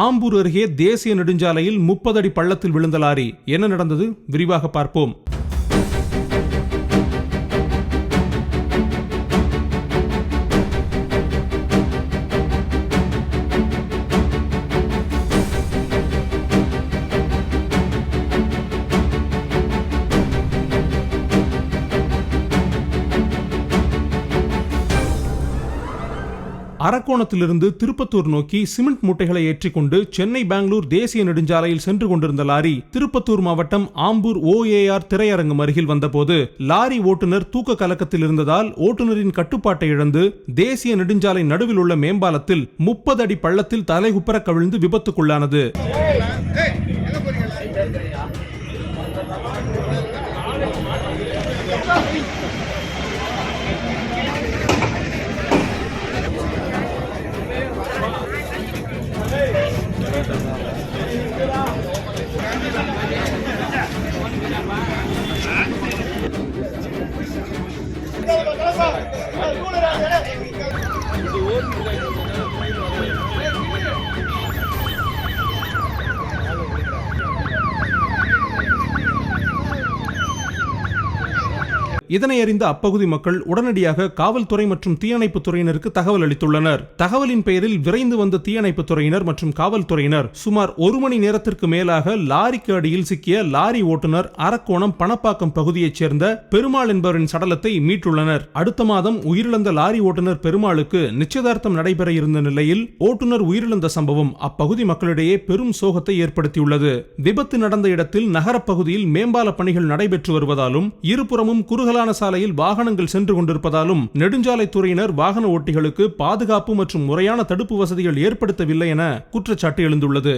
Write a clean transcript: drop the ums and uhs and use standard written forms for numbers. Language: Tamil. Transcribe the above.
ஆம்பூர் அருகே தேசிய நெடுஞ்சாலையில் 30 அடி பள்ளத்தில் விழுந்த லாரி. என்ன நடந்தது? விரிவாக பார்ப்போம். அரக்கோணத்திலிருந்து திருப்பத்தூர் நோக்கி சிமெண்ட் மூட்டைகளை ஏற்றிக்கொண்டு சென்னை பெங்களூர் தேசிய நெடுஞ்சாலையில் சென்று கொண்டிருந்த லாரி திருப்பத்தூர் மாவட்டம் ஆம்பூர் OAR திரையரங்கம் அருகில் வந்தபோது லாரி ஓட்டுநர் தூக்க கலக்கத்தில் இருந்ததால் ஓட்டுநரின் கட்டுப்பாட்டை இழந்து தேசிய நெடுஞ்சாலை நடுவில் உள்ள மேம்பாலத்தில் 30 அடி பள்ளத்தில் தலைகுப்புற கவிழ்ந்து விபத்துக்குள்ளானது. இதனை அறிந்த அப்பகுதி மக்கள் உடனடியாக காவல்துறை மற்றும் தீயணைப்புத் துறையினருக்கு தகவல் அளித்துள்ளனர். தகவலின் பெயரில் விரைந்து வந்த தீயணைப்புத் துறையினர் மற்றும் காவல்துறையினர் சுமார் 1 மணி நேரத்திற்கு மேலாக லாரிக்கு அடியில் சிக்கிய லாரி ஓட்டுநர் அரக்கோணம் பணப்பாக்கம் பகுதியைச் சேர்ந்த பெருமாள் என்பவரின் சடலத்தை மீட்டுள்ளனர். அடுத்த மாதம் உயிரிழந்த லாரி ஓட்டுநர் பெருமாளுக்கு நிச்சயதார்த்தம் நடைபெற இருந்த நிலையில் ஓட்டுநர் உயிரிழந்த சம்பவம் அப்பகுதி மக்களிடையே பெரும் சோகத்தை ஏற்படுத்தியுள்ளது. விபத்து நடந்த இடத்தில் நகரப்பகுதியில் மேம்பால பணிகள் நடைபெற்று வருவதாலும் இருபுறமும் குறுகலான சாலையில் வாகனங்கள் சென்று கொண்டிருப்பதாலும் நெடுஞ்சாலைத்துறையினர் வாகன ஓட்டிகளுக்கு பாதுகாப்பு மற்றும் முறையான தடுப்பு வசதிகள் ஏற்படுத்தவில்லை என குற்றச்சாட்டு எழுந்துள்ளது.